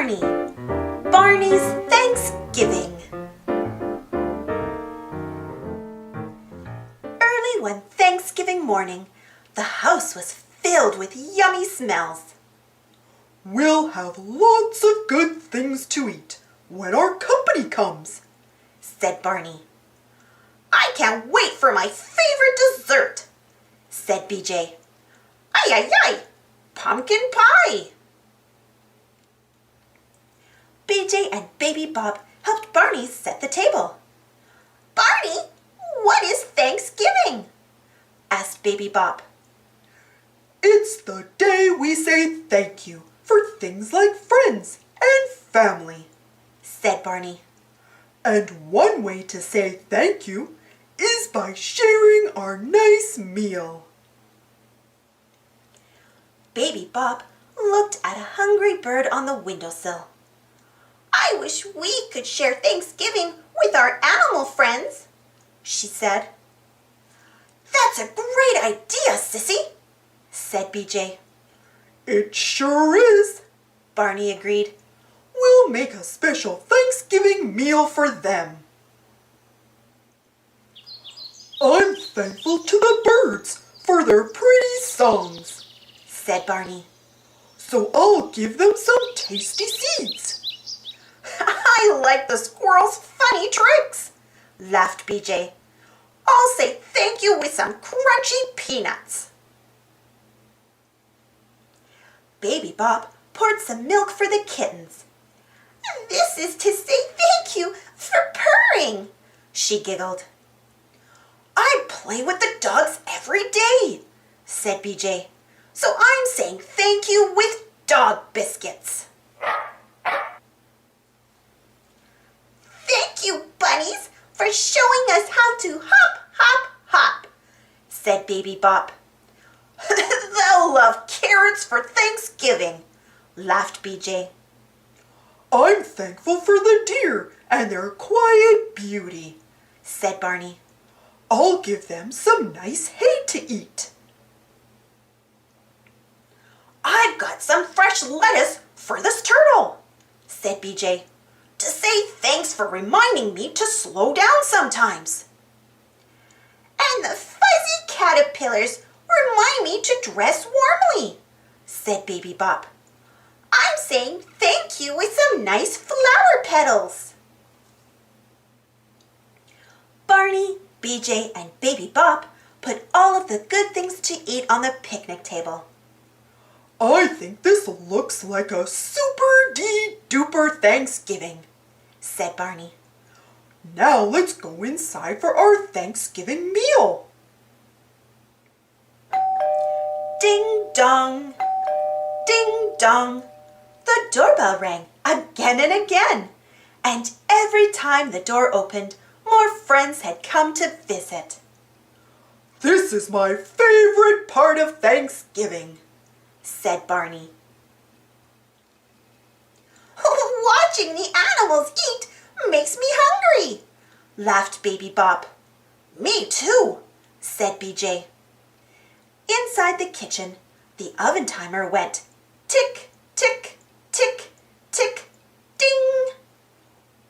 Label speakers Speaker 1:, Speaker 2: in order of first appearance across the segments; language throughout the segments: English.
Speaker 1: Barney. Barney's Thanksgiving. Early one Thanksgiving morning, the house was filled with yummy smells.
Speaker 2: "We'll have lots of good things to eat when our company comes,"
Speaker 1: said Barney. "I can't wait for my favorite dessert," said BJ. "Ay, ay, ay, pumpkin pie." BJ and Baby Bob helped Barney set the table. "Barney, what is Thanksgiving?" asked Baby Bob.
Speaker 2: "It's the day we say thank you for things like friends and family,"
Speaker 1: said Barney.
Speaker 2: "And one way to say thank you is by sharing our nice meal."
Speaker 1: Baby Bob looked at a hungry bird on the windowsill. "I wish we could share Thanksgiving with our animal friends," she said. "That's a great idea, Sissy," said BJ.
Speaker 2: "It sure is,"
Speaker 1: Barney agreed.
Speaker 2: "We'll make a special Thanksgiving meal for them." "I'm thankful to the birds for their pretty songs,"
Speaker 1: said Barney.
Speaker 2: "So I'll give them some tasty seeds."
Speaker 1: "I like the squirrel's funny tricks," laughed BJ. "I'll say thank you with some crunchy peanuts." Baby Bob poured some milk for the kittens. "This is to say thank you for purring," she giggled. "I play with the dogs every day," said BJ. "So I'm saying thank you with dog biscuits." "Thank you, bunnies, for showing us how to hop, hop, hop," said Baby Bob. "They'll love carrots for Thanksgiving," laughed BJ.
Speaker 2: "I'm thankful for the deer and their quiet beauty,"
Speaker 1: said Barney.
Speaker 2: "I'll give them some nice hay to eat."
Speaker 1: "I've got some fresh lettuce for this turtle," said BJ, "to say thanks for reminding me to slow down sometimes. And the fuzzy caterpillars remind me to dress warmly," said Baby Bob. "I'm saying thank you with some nice flower petals." Barney, BJ, and Baby Bob put all of the good things to eat on the picnic table.
Speaker 2: "I think this looks like a super-duper Thanksgiving,"
Speaker 1: said Barney.
Speaker 2: "Now let's go inside for our Thanksgiving meal."
Speaker 1: Ding dong, ding dong. The doorbell rang again and again, and every time the door opened, more friends had come to visit.
Speaker 2: "This is my favorite part of Thanksgiving,"
Speaker 1: said Barney. "Watching the animals eat makes me hungry," laughed Baby Bob. "Me too," said BJ. Inside the kitchen, the oven timer went tick, tick, tick, tick, ding.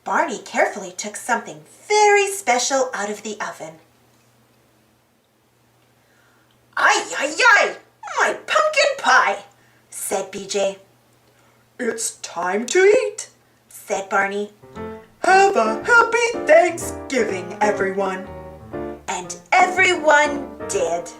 Speaker 1: Barney carefully took something very special out of the oven. "Ay, ay, ay, my pumpkin pie," said BJ.
Speaker 2: "It's time to eat,"
Speaker 1: said Barney.
Speaker 2: "Have a happy Thanksgiving, everyone."
Speaker 1: And everyone did.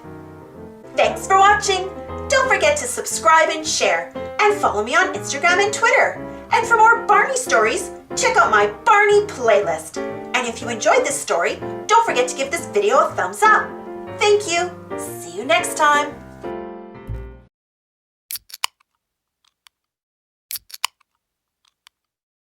Speaker 1: Thanks for watching. Don't forget to subscribe and share, and follow me on Instagram and Twitter. And for more Barney stories, check out my Barney playlist. And if you enjoyed this story, don't forget to give this video a thumbs up. Thank you. See you next time.